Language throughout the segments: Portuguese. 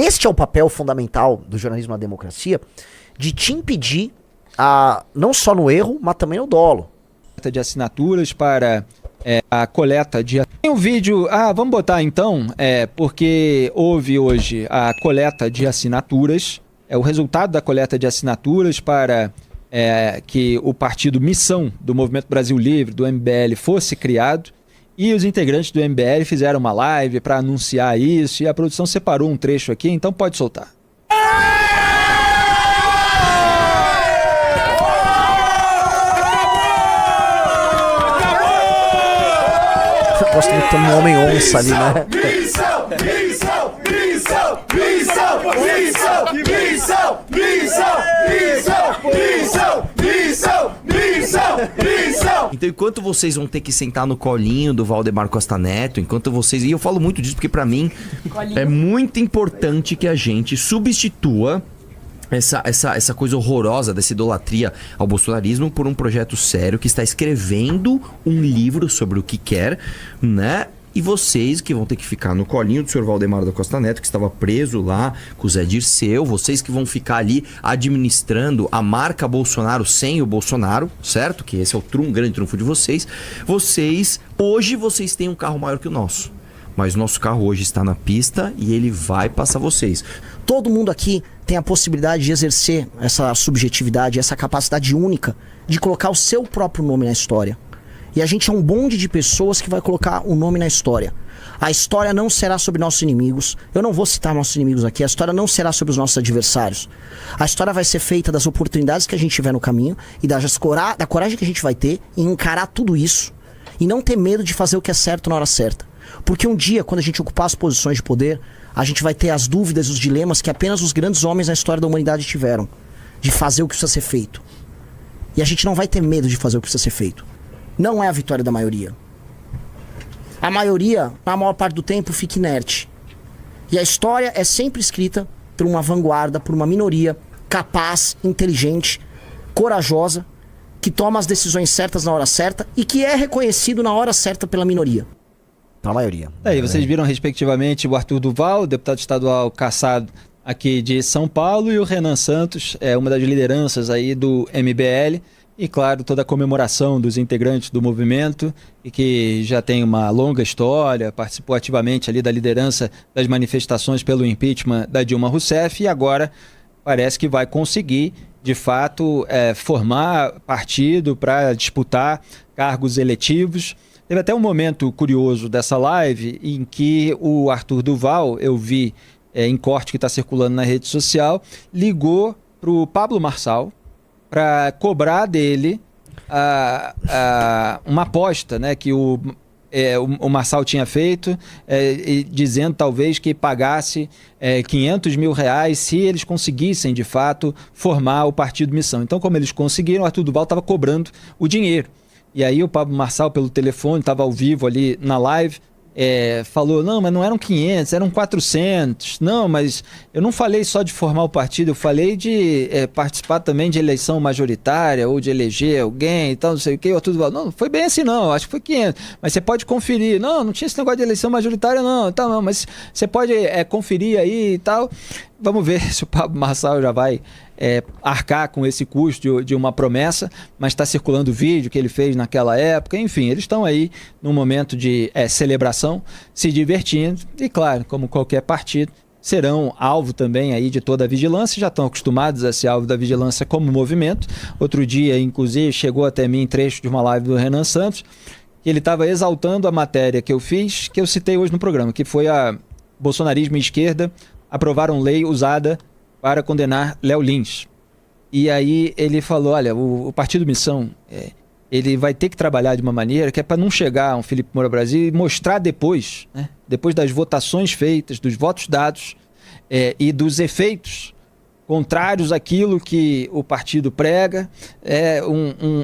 Este é o papel fundamental do jornalismo na democracia, de te impedir, não só no erro, mas também no dolo. De assinaturas para a coleta de... Tem um vídeo... vamos botar então, porque houve hoje a coleta de assinaturas, o resultado da coleta de assinaturas para que o partido Missão do Movimento Brasil Livre, do MBL, fosse criado. E os integrantes do MBL fizeram uma live para anunciar isso, e a produção separou um trecho aqui, então pode soltar. Gosto muito de ter um homem onça ali, né? Então, enquanto vocês vão ter que sentar no colinho do Valdemar Costa Neto, enquanto vocês... E eu falo muito disso porque, pra mim, é muito importante que a gente substitua essa coisa horrorosa dessa idolatria ao bolsonarismo por um projeto sério que está escrevendo um livro sobre o que quer, né? E vocês que vão ter que ficar no colinho do senhor Valdemar da Costa Neto, que estava preso lá com o Zé Dirceu, vocês que vão ficar ali administrando a marca Bolsonaro sem o Bolsonaro, certo? Que esse é o grande trunfo de vocês. Hoje vocês têm um carro maior que o nosso. Mas o nosso carro hoje está na pista e ele vai passar vocês. Todo mundo aqui tem a possibilidade de exercer essa subjetividade, essa capacidade única de colocar o seu próprio nome na história. E a gente é um bonde de pessoas que vai colocar o nome na história. A história não será sobre nossos inimigos. Eu não vou citar nossos inimigos aqui. A história não será sobre os nossos adversários. A história vai ser feita das oportunidades que a gente tiver no caminho e da coragem que a gente vai ter em encarar tudo isso e não ter medo de fazer o que é certo na hora certa. Porque um dia, quando a gente ocupar as posições de poder, a gente vai ter as dúvidas e os dilemas que apenas os grandes homens na história da humanidade tiveram, de fazer o que precisa ser feito. E a gente não vai ter medo de fazer o que precisa ser feito. Não é a vitória da maioria. A maioria, na maior parte do tempo, fica inerte. E a história é sempre escrita por uma vanguarda, por uma minoria capaz, inteligente, corajosa, que toma as decisões certas na hora certa e que é reconhecido na hora certa pela minoria. A maioria. Aí, vocês viram, respectivamente, o Arthur Duval, deputado estadual cassado aqui de São Paulo, e o Renan Santos, uma das lideranças aí do MBL. E, claro, toda a comemoração dos integrantes do movimento, e que já tem uma longa história, participou ativamente ali da liderança das manifestações pelo impeachment da Dilma Rousseff, e agora parece que vai conseguir, de fato, formar partido para disputar cargos eletivos. Teve até um momento curioso dessa live em que o Arthur Duval, eu vi em corte que está circulando na rede social, ligou para o Pablo Marçal para cobrar dele uma aposta, né, que o Marçal tinha feito, dizendo talvez que pagasse R$500 mil se eles conseguissem, de fato, formar o Partido Missão. Então, como eles conseguiram, o Arthur Duval estava cobrando o dinheiro. E aí o Pablo Marçal, pelo telefone, estava ao vivo ali na live, falou, não, mas não eram 500, eram 400. Não, mas eu não falei só de formar o partido, eu falei de participar também de eleição majoritária ou de eleger alguém e tal, não sei o que. Tudo, não, foi bem assim não, acho que foi 500. Mas você pode conferir. Não, não tinha esse negócio de eleição majoritária não, então, não, mas você pode conferir aí e tal. Vamos ver se o Pablo Marçal já vai arcar com esse custo de uma promessa, mas está circulando o vídeo que ele fez naquela época. Enfim, eles estão aí num momento de celebração, se divertindo e, claro, como qualquer partido, serão alvo também aí de toda a vigilância, já estão acostumados a ser alvo da vigilância como movimento. Outro dia, inclusive, chegou até mim trecho de uma live do Renan Santos, que ele estava exaltando a matéria que eu fiz, que eu citei hoje no programa, que foi a bolsonarismo e esquerda aprovaram lei usada para condenar Léo Lins. E aí ele falou, olha, o Partido Missão, ele vai ter que trabalhar de uma maneira que é para não chegar um Felipe Moura Brasil e mostrar depois, né, depois das votações feitas, dos votos dados e dos efeitos contrários àquilo que o partido prega,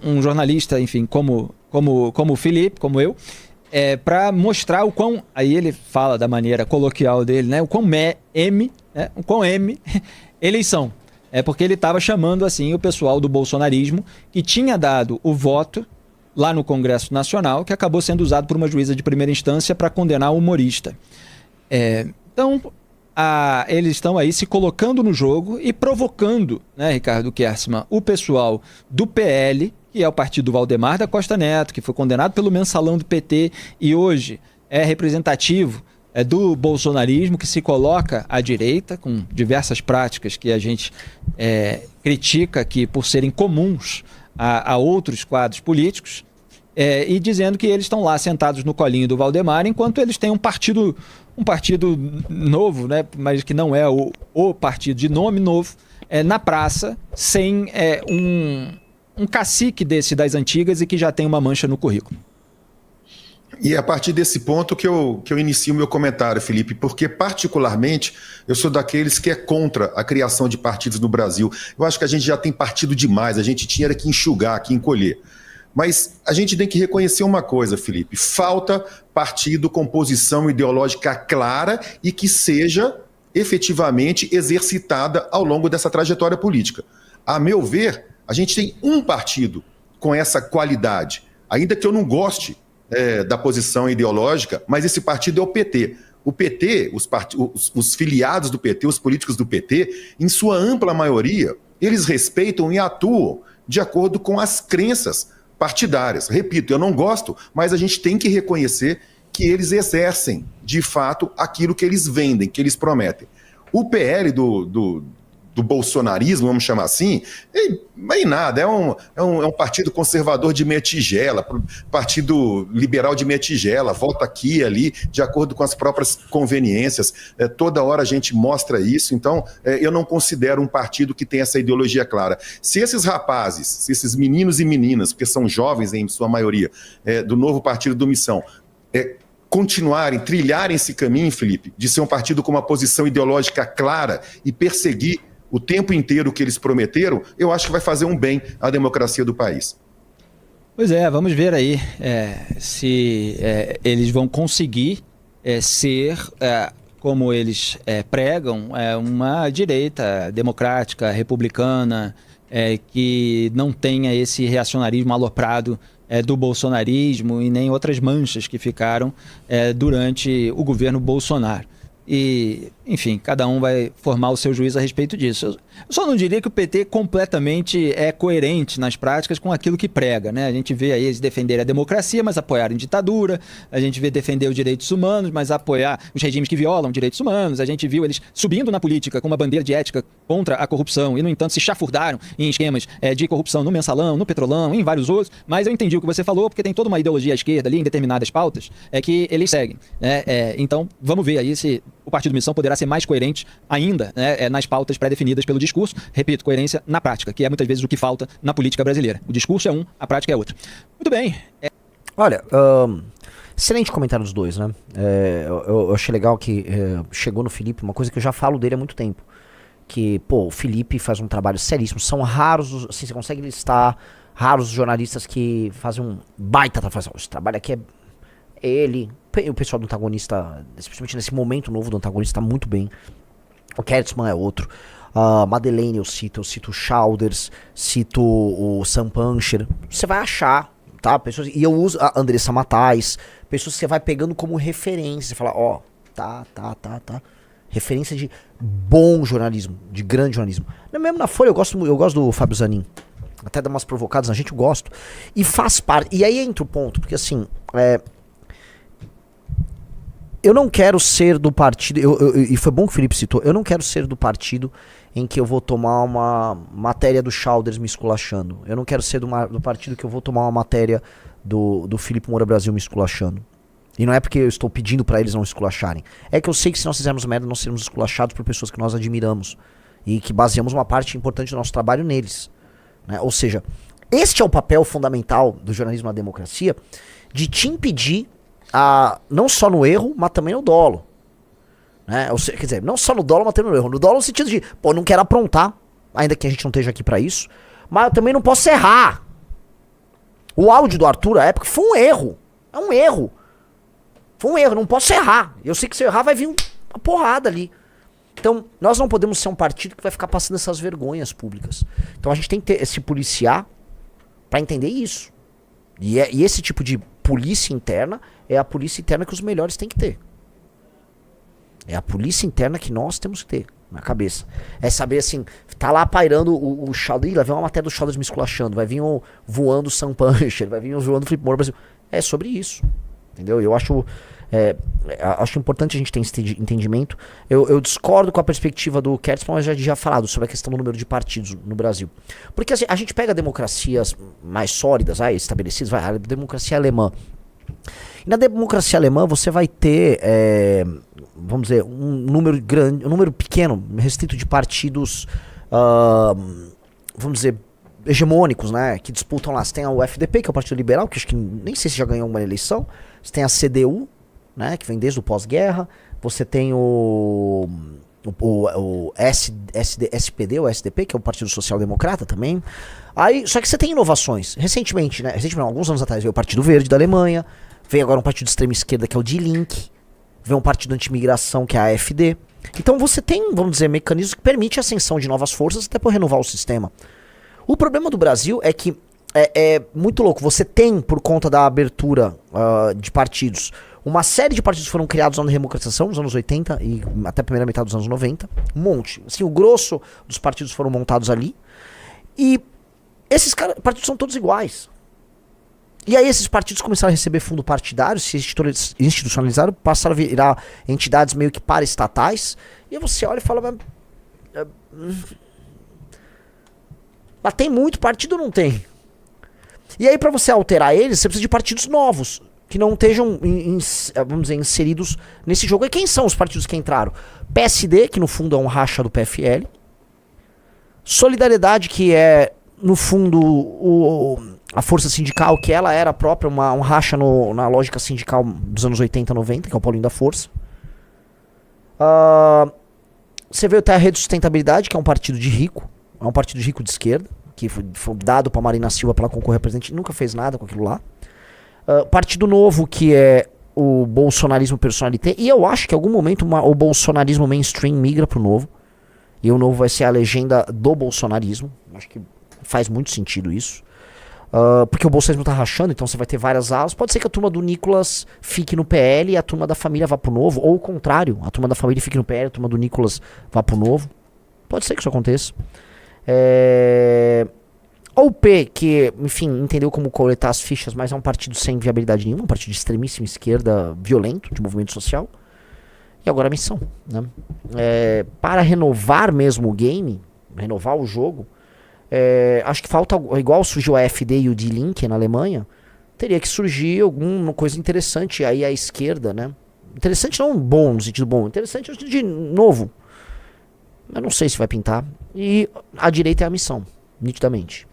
um jornalista, enfim, como o Felipe, como eu, para mostrar o quão, aí ele fala da maneira coloquial dele, né, o quão eleição. Porque ele estava chamando assim o pessoal do bolsonarismo que tinha dado o voto lá no Congresso Nacional, que acabou sendo usado por uma juíza de primeira instância para condenar o humorista. Então, eles estão aí se colocando no jogo e provocando, né, Ricardo Kerstmann, o pessoal do PL, que é o partido do Valdemar da Costa Neto, que foi condenado pelo mensalão do PT e hoje é representativo do bolsonarismo, que se coloca à direita, com diversas práticas que a gente critica aqui por serem comuns a outros quadros políticos, e dizendo que eles estão lá sentados no colinho do Valdemar, enquanto eles têm um partido novo, né, mas que não é o partido de nome novo, na praça, sem um cacique desse das antigas e que já tem uma mancha no currículo. E é a partir desse ponto que eu inicio o meu comentário, Felipe, porque particularmente eu sou daqueles que é contra a criação de partidos no Brasil. Eu acho que a gente já tem partido demais, a gente tinha que enxugar, que encolher. Mas a gente tem que reconhecer uma coisa, Felipe, falta partido com posição ideológica clara e que seja efetivamente exercitada ao longo dessa trajetória política. A meu ver, a gente tem um partido com essa qualidade, ainda que eu não goste da posição ideológica, mas esse partido é o PT. O PT, os filiados do PT, os políticos do PT, em sua ampla maioria, eles respeitam e atuam de acordo com as crenças partidárias. Repito, eu não gosto, mas a gente tem que reconhecer que eles exercem, de fato, aquilo que eles vendem, que eles prometem. O PL do bolsonarismo, vamos chamar assim, nem nada, é um partido conservador de meia tigela, partido liberal de meia tigela, volta aqui e ali, de acordo com as próprias conveniências, toda hora a gente mostra isso, então eu não considero um partido que tem essa ideologia clara. Se esses rapazes, se esses meninos e meninas, porque são jovens em sua maioria, do novo partido do Missão, continuarem, trilharem esse caminho, Felipe, de ser um partido com uma posição ideológica clara e perseguir o tempo inteiro o que eles prometeram, eu acho que vai fazer um bem à democracia do país. Pois é, vamos ver aí se eles vão conseguir ser, como eles pregam, uma direita democrática, republicana, que não tenha esse reacionarismo aloprado do bolsonarismo e nem outras manchas que ficaram durante o governo Bolsonaro. E, enfim, cada um vai formar o seu juízo a respeito disso. Eu só não diria que o PT completamente é coerente nas práticas com aquilo que prega, né? A gente vê aí eles defenderem a democracia, mas apoiarem ditadura. A gente vê defender os direitos humanos, mas apoiar os regimes que violam direitos humanos. A gente viu eles subindo na política com uma bandeira de ética contra a corrupção e, no entanto, se chafurdaram em esquemas de corrupção no Mensalão, no Petrolão, em vários outros. Mas eu entendi o que você falou, porque tem toda uma ideologia à esquerda ali em determinadas pautas que eles seguem, né? Então, vamos ver aí se o Partido Missão poderá ser mais coerente ainda, né, nas pautas pré-definidas pelo discurso. Repito, coerência na prática, que é muitas vezes o que falta na política brasileira. O discurso é um, a prática é outra. Muito bem. Olha, excelente comentário dos dois, né? Eu achei legal que chegou no Felipe uma coisa que eu já falo dele há muito tempo. Que, o Felipe faz um trabalho seríssimo. São raros, assim, você consegue listar raros jornalistas que fazem um baita trabalho. Esse trabalho aqui é ele, o pessoal do Antagonista, especialmente nesse momento novo do Antagonista, tá muito bem. O Kerstmann é outro. Madeleine eu cito o Childers, cito o Sam Puncher. Você vai achar, tá? Pessoas, e eu uso a Andressa Matais, pessoas que você vai pegando como referência. Você fala, tá. Referência de bom jornalismo, de grande jornalismo. Mesmo na Folha eu gosto do Fábio Zanin. Até dá umas provocadas na gente, eu gosto. E faz parte. E aí entra o ponto, porque assim, eu não quero ser do partido, e foi bom que o Felipe citou, eu não quero ser do partido em que eu vou tomar uma matéria do Childers me esculachando. Eu não quero ser do partido que eu vou tomar uma matéria do Felipe Moura Brasil me esculachando. E não é porque eu estou pedindo pra eles não esculacharem. É que eu sei que se nós fizermos merda, nós seremos esculachados por pessoas que nós admiramos. E que baseamos uma parte importante do nosso trabalho neles. Né? Ou seja, este é o papel fundamental do jornalismo na democracia, de te impedir não só no erro, mas também no dolo. Né? Quer dizer, não só no dolo, mas também no erro. No dolo no sentido de, não quero aprontar, ainda que a gente não esteja aqui pra isso, mas eu também não posso errar. O áudio do Arthur, à época, foi um erro. É um erro. Foi um erro, não posso errar. Eu sei que se eu errar vai vir uma porrada ali. Então, nós não podemos ser um partido que vai ficar passando essas vergonhas públicas. Então a gente tem que se policiar pra entender isso. E esse tipo de polícia interna é a polícia interna que os melhores têm que ter. É a polícia interna que nós temos que ter na cabeça. É saber assim, tá lá pairando o Shadow, vai vir uma matéria do Shadow me esculachando, vai vir voando o Sam Puncher, vai vir voando o Flip Moore Brasil. É sobre isso. Entendeu? Eu acho importante a gente ter esse entendimento. Eu discordo com a perspectiva do Kertzmann, mas já falado sobre a questão do número de partidos no Brasil. Porque assim, a gente pega democracias mais sólidas, estabelecidas, a democracia alemã. E na democracia alemã você vai ter, vamos dizer, um número pequeno, restrito de partidos, vamos dizer, hegemônicos, né, que disputam lá. Você tem o FDP, que é o Partido Liberal, que acho que nem sei se já ganhou uma eleição. Você tem a CDU, né, que vem desde o pós-guerra. Você tem o SPD, o SDP, que é o Partido Social Democrata também. Aí, só que você tem inovações. Recentemente, alguns anos atrás, veio o Partido Verde da Alemanha. Veio agora um partido de extrema esquerda, que é o Die Linke. Veio um partido anti-imigração, que é a AfD. Então você tem, vamos dizer, mecanismos que permitem a ascensão de novas forças até para renovar o sistema. O problema do Brasil é que é muito louco. Você tem, por conta da abertura de partidos, uma série de partidos foram criados na democratização, nos anos 80 e até a primeira metade dos anos 90. Um monte. Assim, o grosso dos partidos foram montados ali. E esses partidos são todos iguais. E aí esses partidos começaram a receber fundo partidário, se institucionalizaram, passaram a virar entidades meio que paraestatais. E aí você olha e fala... Mas tem muito partido ou não tem? E aí, para você alterar eles, você precisa de partidos novos, que não estejam, vamos dizer, inseridos nesse jogo. E quem são os partidos que entraram? PSD, que no fundo é um racha do PFL. Solidariedade, que é, no fundo, a força sindical, que ela era própria um racha na lógica sindical dos anos 80, 90, que é o Paulinho da Força. Você vê até a Rede de Sustentabilidade, que é um partido de rico. É um partido de rico de esquerda, que foi dado para Marina Silva para ela concorrer a presidente, nunca fez nada com aquilo lá. Partido Novo, que é o bolsonarismo personalité, e eu acho que em algum momento o bolsonarismo mainstream migra pro Novo, e o Novo vai ser a legenda do bolsonarismo. Acho que faz muito sentido isso. Porque o bolsonarismo tá rachando, então você vai ter várias alas. Pode ser que a turma do Nicolas fique no PL e a turma da família vá pro Novo, ou o contrário, a turma da família fique no PL e a turma do Nicolas vá pro Novo. Pode ser que isso aconteça. Ou o P, que, enfim, entendeu como coletar as fichas, mas é um partido sem viabilidade nenhuma, um partido de extremíssima esquerda, violento, de movimento social. E agora a missão, né? Para renovar mesmo o game, renovar o jogo, acho que falta, igual surgiu a AfD e o Die Linke na Alemanha, teria que surgir alguma coisa interessante aí à esquerda, né? Interessante não bom, no sentido bom, interessante no sentido de novo. Eu não sei se vai pintar. E a direita é a missão, nitidamente.